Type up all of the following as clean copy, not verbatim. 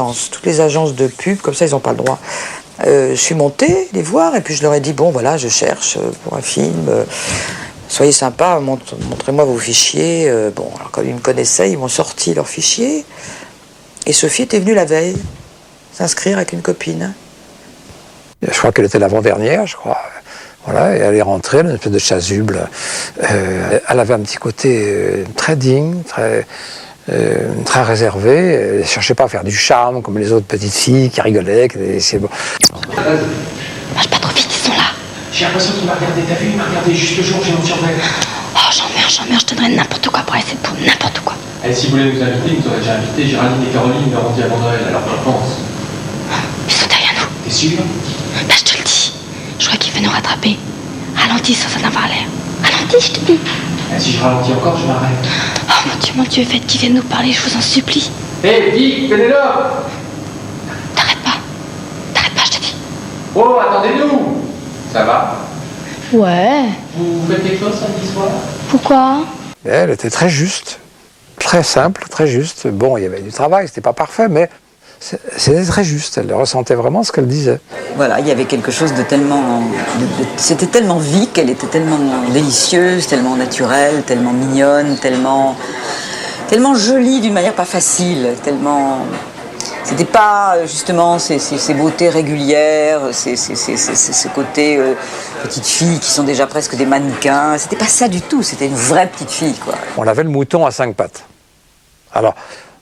licence. Toutes les agences de pub, comme ça, ils n'ont pas le droit. Je suis montée les voir et puis je leur ai dit, bon, voilà, je cherche pour un film. Soyez sympas, montrez-moi vos fichiers. Bon, alors comme ils me connaissaient, ils m'ont sorti leurs fichiers. Et Sophie était venue la veille s'inscrire avec une copine. Je crois qu'elle était l'avant-dernière, je crois. Voilà, et elle est rentrée dans une espèce de chasuble. Elle avait un petit côté très digne, très réservé. Elle ne cherchait pas à faire du charme comme les autres petites filles qui rigolaient. Mange pas trop vite, ils sont là. J'ai l'impression qu'il m'a regardé, t'as vu, il m'a regardé juste le jour où j'ai mon survêt. Oh, j'emmerde, je te donnerais n'importe quoi pour essayer de pour n'importe quoi. Et si vous voulez nous inviter, vous aurez déjà invité Géraldine et Caroline, leur ont dit avant Noël, alors qu'on pense. Ils sont derrière nous. T'es sûr? Bah, je te le dis. Je crois qu'il veut nous rattraper. Ralentis sans en avoir l'air. Ralentis, je te dis. Et si je ralentis encore, je m'arrête. Oh mon Dieu, faites qu'ils viennent nous parler, je vous en supplie. Hé, dis, Pénélope! T'arrêtes pas, je te dis. Oh, attendez-nous! Ça va? Ouais. Vous faites quelque chose samedi soir? Pourquoi? Elle était très juste, très simple, très juste. Bon, il y avait du travail, c'était pas parfait, mais c'était très juste. Elle ressentait vraiment ce qu'elle disait. Voilà, il y avait quelque chose de tellement... C'était tellement vie qu'elle était tellement délicieuse, tellement naturelle, tellement mignonne, tellement jolie d'une manière pas facile, tellement... C'était pas justement ces beautés régulières, ce côté petite fille qui sont déjà presque des mannequins. C'était pas ça du tout, c'était une vraie petite fille, quoi. On avait le mouton à 5 pattes. Alors,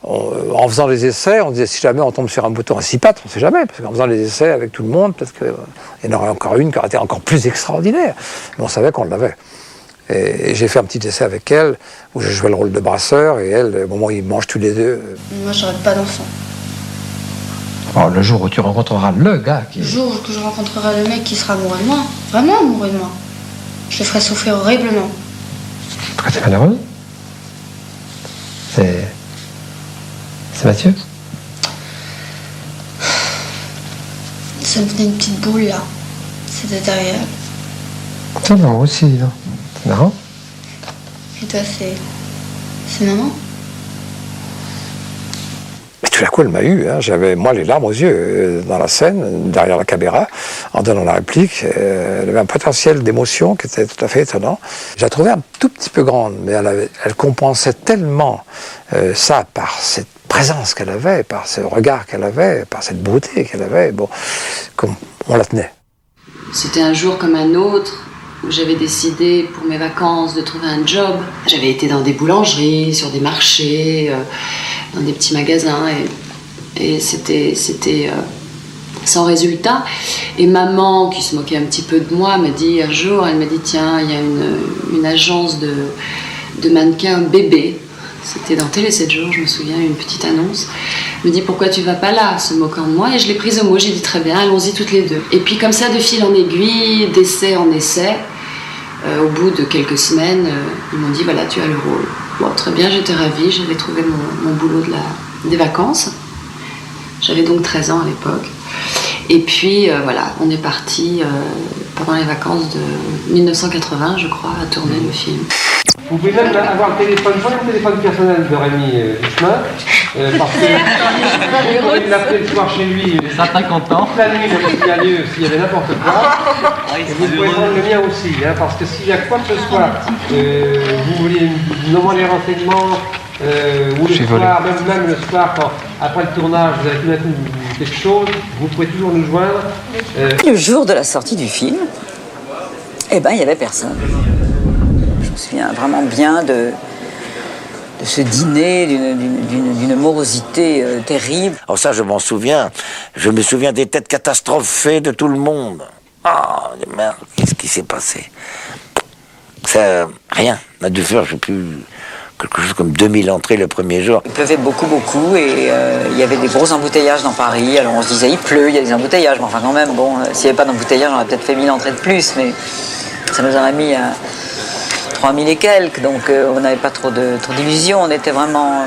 en faisant les essais, on disait si jamais on tombe sur un mouton à 6 pattes, on ne sait jamais, parce qu'en faisant les essais avec tout le monde, peut-être qu'il y en aurait encore une qui aurait été encore plus extraordinaire. Mais on savait qu'on l'avait. Et j'ai fait un petit essai avec elle, où je jouais le rôle de brasseur, et elle, au moment où ils mangent tous les deux... Moi, j'aurais pas d'enfant. Oh, le jour où tu rencontreras le gars qui... Le jour où je rencontrerai le mec qui sera amoureux de moi, vraiment amoureux de moi, je le ferai souffrir horriblement. Pourquoi t'es malheureux? C'est Mathieu? Ça me faisait une petite boule là. C'était derrière. Toi, non, moi aussi, non. C'est marrant. Et toi, c'est maman? Mais tout à coup, elle m'a eu. Hein. J'avais, moi, les larmes aux yeux dans la scène, derrière la caméra, en donnant la réplique. Elle avait un potentiel d'émotion qui était tout à fait étonnant. Je la trouvais un tout petit peu grande, mais elle compensait tellement ça par cette présence qu'elle avait, par ce regard qu'elle avait, par cette beauté qu'elle avait. Bon, on la tenait. C'était un jour comme un autre où j'avais décidé pour mes vacances de trouver un job. J'avais été dans des boulangeries, sur des marchés, dans des petits magasins et c'était sans résultat. Et maman, qui se moquait un petit peu de moi, m'a dit un jour, elle m'a dit tiens, il y a une agence de mannequins bébés. C'était dans Télé 7 jours, je me souviens, une petite annonce. Elle me dit pourquoi tu vas pas là, se moquant de moi. Et je l'ai prise au mot, j'ai dit très bien, allons-y toutes les deux. Et puis comme ça, de fil en aiguille, d'essai en essai, au bout de quelques semaines, ils m'ont dit voilà, tu as le rôle. Bon, très bien, j'étais ravie, j'avais trouvé mon boulot des vacances. J'avais donc 13 ans à l'époque. Et puis voilà, on est parti pendant les vacances de 1980, je crois, à tourner le film. Vous pouvez même avoir le téléphone, pas le téléphone personnel de Rémi Duchemin, parce que vous pouvez l'appeler le soir chez lui, il sera très content. Toute la nuit, il y a lieu, s'il y avait n'importe quoi. Et vous pouvez prendre le mien aussi, hein, parce que s'il y a quoi que ce soit, vous voulez nous demander des renseignements, ou le soir, même le soir, après le tournage, vous avez tout d'un coup quelque chose, vous pouvez toujours nous joindre. Le jour de la sortie du film, eh ben, il n'y avait personne. Je me souviens vraiment bien de ce dîner, d'une morosité terrible. Alors ça, je m'en souviens. Je me souviens des têtes catastrophées de tout le monde. Ah, merde, qu'est-ce qui s'est passé? Ça, rien. On a dû faire, je sais plus, quelque chose comme 2000 entrées le premier jour. Il pleuvait beaucoup, et il y avait des gros embouteillages dans Paris. Alors on se disait, il pleut, il y a des embouteillages. Mais enfin quand même, bon, s'il n'y avait pas d'embouteillage, on aurait peut-être fait 1000 entrées de plus. Mais ça nous en a mis 3000 et quelques, donc on n'avait pas trop d'illusions, on était vraiment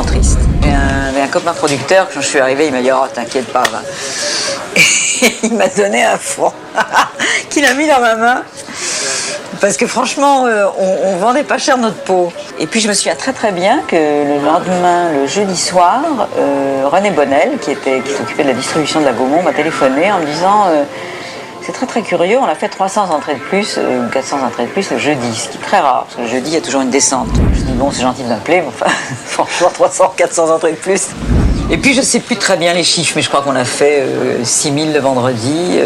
tristes. Il y avait un copain producteur, quand je suis arrivée, il m'a dit « Oh, t'inquiète pas, va. » Et il m'a donné un franc qu'il a mis dans ma main, parce que franchement, on vendait pas cher notre peau. Et puis je me souviens très très bien que le lendemain, le jeudi soir, René Bonnel, qui s'occupait de la distribution de la Gaumont, m'a téléphoné en me disant c'est très très curieux, on a fait 300 entrées de plus, 400 entrées de plus le jeudi, ce qui est très rare, parce que le jeudi il y a toujours une descente. Je dis bon, c'est gentil de m'appeler, mais enfin, franchement 300, 400 entrées de plus. Et puis je sais plus très bien les chiffres, mais je crois qu'on a fait 6 000 le vendredi,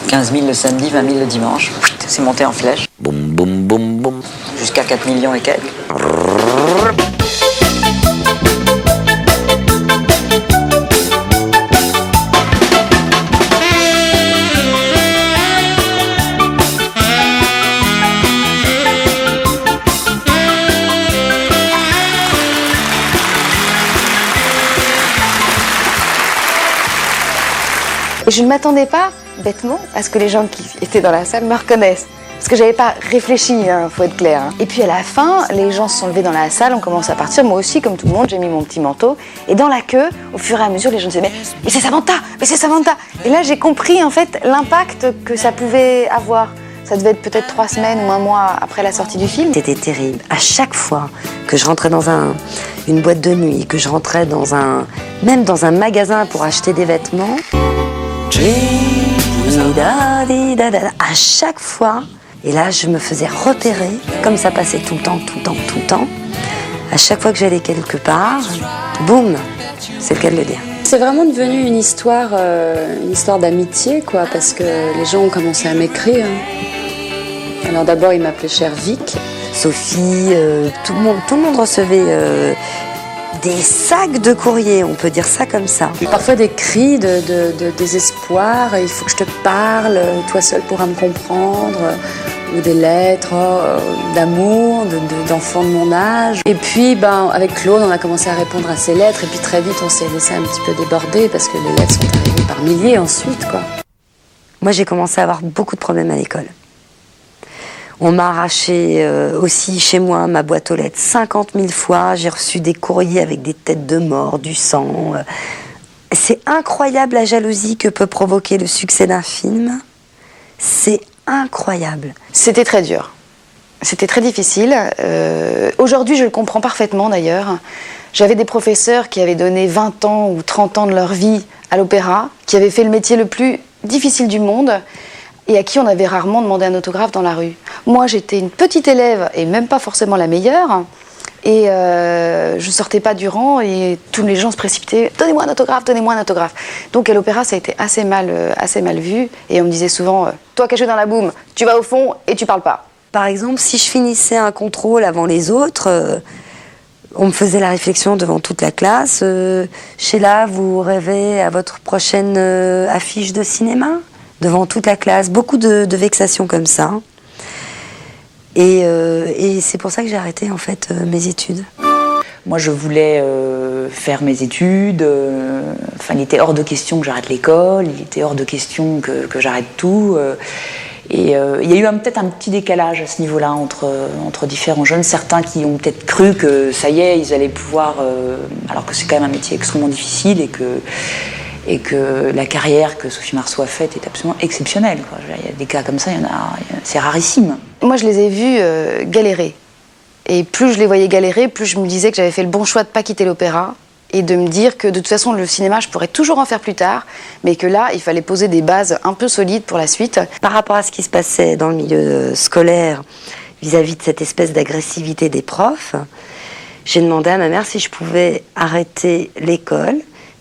15 000 le samedi, 20 000 le dimanche. C'est monté en flèche. Boum, boum, boum, boum. Jusqu'à 4 millions et quelques. Et je ne m'attendais pas, bêtement, à ce que les gens qui étaient dans la salle me reconnaissent. Parce que j'avais pas réfléchi, faut être clair. Et puis à la fin, les gens se sont levés dans la salle, on commence à partir. Moi aussi, comme tout le monde, j'ai mis mon petit manteau. Et dans la queue, au fur et à mesure, les gens disaient mais c'est Samantha, mais c'est Samantha. Et là, j'ai compris en fait l'impact que ça pouvait avoir. Ça devait être peut-être 3 semaines ou 1 mois après la sortie du film. C'était terrible. À chaque fois que je rentrais dans une boîte de nuit, que je rentrais même dans un magasin pour acheter des vêtements, à chaque fois, et là je me faisais repérer, comme ça passait tout le temps, à chaque fois que j'allais quelque part, boum, c'est le cas de le dire. C'est vraiment devenu une histoire d'amitié, quoi, parce que les gens ont commencé à m'écrire. Alors d'abord, ils m'appelaient chère Vic. Sophie, tout le monde recevait des sacs de courrier, on peut dire ça comme ça. Parfois des cris de désespoir, il faut que je te parle, toi seul pourras me comprendre, ou des lettres d'amour, d'enfants de mon âge. Et puis avec Claude, on a commencé à répondre à ces lettres, et puis très vite on s'est laissé un petit peu déborder, parce que les lettres sont arrivées par milliers ensuite, quoi. Moi j'ai commencé à avoir beaucoup de problèmes à l'école. On m'a arraché aussi chez moi ma boîte aux lettres 50 000 fois. J'ai reçu des courriers avec des têtes de mort, du sang. C'est incroyable la jalousie que peut provoquer le succès d'un film. C'est incroyable. C'était très dur. C'était très difficile. Aujourd'hui, je le comprends parfaitement d'ailleurs. J'avais des professeurs qui avaient donné 20 ans ou 30 ans de leur vie à l'opéra, qui avaient fait le métier le plus difficile du monde, et à qui on avait rarement demandé un autographe dans la rue. Moi, j'étais une petite élève, et même pas forcément la meilleure, et je sortais pas du rang, et tous les gens se précipitaient « Donnez-moi un autographe, donnez-moi un autographe ». Donc à l'opéra, ça a été assez mal vu, et on me disait souvent « Toi caché dans la boum, tu vas au fond et tu parles pas ». Par exemple, si je finissais un contrôle avant les autres, on me faisait la réflexion devant toute la classe « Sheila, vous rêvez à votre prochaine affiche de cinéma ?» Devant toute la classe, beaucoup de vexations comme ça. Et c'est pour ça que j'ai arrêté en fait mes études. Moi je voulais faire mes études, il était hors de question que j'arrête l'école, il était hors de question que j'arrête tout. Il y a eu peut-être un petit décalage à ce niveau-là entre différents jeunes, certains qui ont peut-être cru que ça y est, ils allaient pouvoir, alors que c'est quand même un métier extrêmement difficile et que la carrière que Sophie Marceau a faite est absolument exceptionnelle, quoi. Il y a des cas comme ça, c'est rarissime. Moi, je les ai vus galérer. Et plus je les voyais galérer, plus je me disais que j'avais fait le bon choix de ne pas quitter l'opéra et de me dire que de toute façon, le cinéma, je pourrais toujours en faire plus tard, mais que là, il fallait poser des bases un peu solides pour la suite. Par rapport à ce qui se passait dans le milieu scolaire, vis-à-vis de cette espèce d'agressivité des profs, j'ai demandé à ma mère si je pouvais arrêter l'école,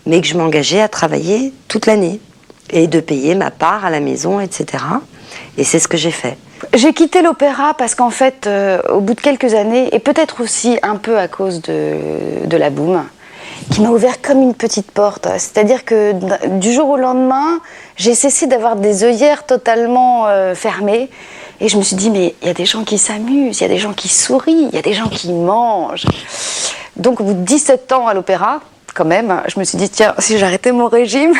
mais que je m'engageais à travailler toute l'année et de payer ma part à la maison, etc. Et c'est ce que j'ai fait. J'ai quitté l'opéra parce qu'en fait, au bout de quelques années, et peut-être aussi un peu à cause de la boum, qui m'a ouvert comme une petite porte. C'est-à-dire que du jour au lendemain, j'ai cessé d'avoir des œillères totalement fermées. Et je me suis dit, mais il y a des gens qui s'amusent, il y a des gens qui sourient, il y a des gens qui mangent. Donc au bout de 17 ans à l'opéra, quand même, je me suis dit, tiens, si j'arrêtais mon régime...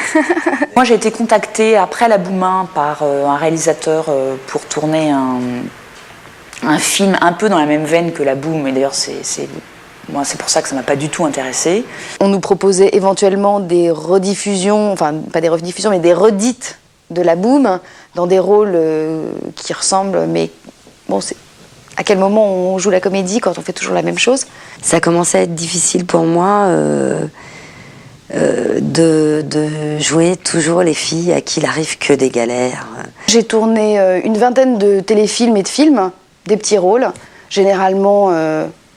Moi, j'ai été contactée après la Boumin par un réalisateur pour tourner un film un peu dans la même veine que la Boum, et d'ailleurs, c'est pour ça que ça m'a pas du tout intéressée. On nous proposait éventuellement des rediffusions, enfin, pas des rediffusions, mais des redites de la Boum, dans des rôles qui ressemblent, mais bon, c'est À quel moment on joue la comédie quand on fait toujours la même chose? Ça commençait à être difficile pour moi de jouer toujours les filles à qui il arrive que des galères. J'ai tourné une vingtaine de téléfilms et de films, des petits rôles, généralement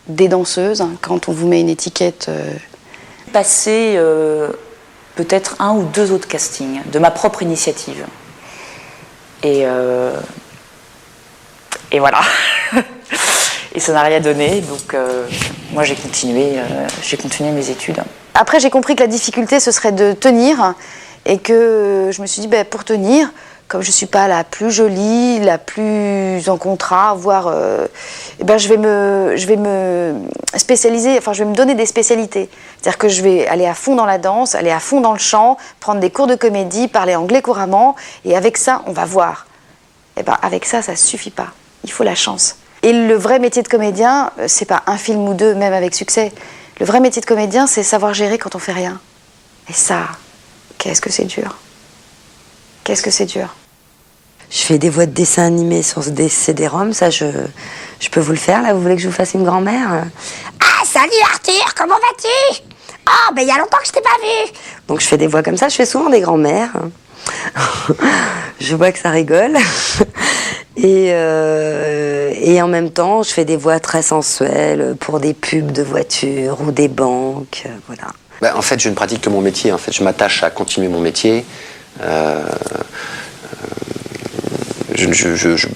des danseuses, hein, quand on vous met une étiquette. Passer peut-être 1 ou 2 autres castings de ma propre initiative. Et voilà. Et ça n'a rien donné, donc moi j'ai continué mes études. Après j'ai compris que la difficulté ce serait de tenir et que je me suis dit pour tenir, comme je ne suis pas la plus jolie, la plus en contrat, voire je vais me spécialiser, enfin je vais me donner des spécialités. C'est-à-dire que je vais aller à fond dans la danse, aller à fond dans le chant, prendre des cours de comédie, parler anglais couramment, et avec ça on va voir. Avec ça ne suffit pas, il faut la chance. Et le vrai métier de comédien, c'est pas un film ou 2, même avec succès. Le vrai métier de comédien, c'est savoir gérer quand on fait rien. Et ça, qu'est-ce que c'est dur. Qu'est-ce que c'est dur. Je fais des voix de dessins animés sur des CD-ROM, ça je peux vous le faire, là, vous voulez que je vous fasse une grand-mère? Ah, salut Arthur, comment vas-tu? Oh, il y a longtemps que je t'ai pas vu. Donc je fais des voix comme ça, je fais souvent des grand-mères. Je vois que ça rigole. Et en même temps, je fais des voix très sensuelles pour des pubs de voitures ou des banques, voilà. En fait, je ne pratique que mon métier. En fait, je m'attache à continuer mon métier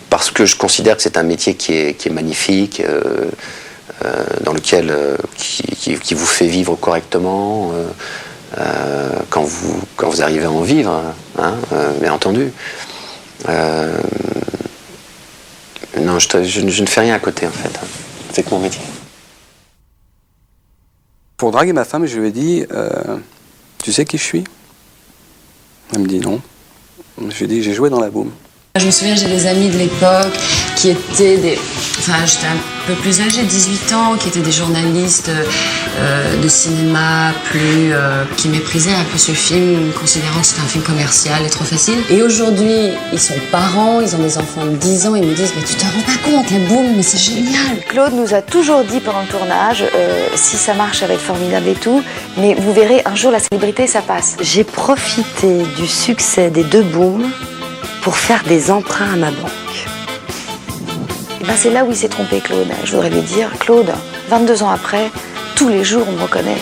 parce que je considère que c'est un métier qui est magnifique, dans lequel qui vous fait vivre correctement quand vous arrivez à en vivre, hein, bien entendu. Non, je ne fais rien à côté, en fait. C'est que mon métier. Pour draguer ma femme, je lui ai dit tu sais qui je suis? Elle me dit non. Je lui ai dit j'ai joué dans La Boum. Je me souviens, j'ai des amis de l'époque qui étaient des... Enfin, j'étais un peu plus âgée, 18 ans, qui étaient des journalistes de cinéma, qui méprisaient un peu ce film, considérant que c'était un film commercial et trop facile. Et aujourd'hui, ils sont parents, ils ont des enfants de 10 ans, ils me disent « Mais tu te rends pas compte, La Boum, mais c'est génial !» Claude nous a toujours dit pendant le tournage, si ça marche, ça va être formidable et tout, mais vous verrez, un jour, la célébrité, ça passe. J'ai profité du succès des 2 Booms pour faire des emprunts à ma banque. C'est là où il s'est trompé, Claude. Je voudrais lui dire, Claude, 22 ans après, tous les jours on me reconnaît.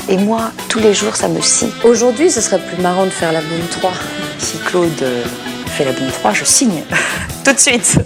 Et moi, tous les jours, ça me scie. Aujourd'hui, ce serait plus marrant de faire La Boum 3. Si Claude fait La Boum 3, je signe. Tout de suite.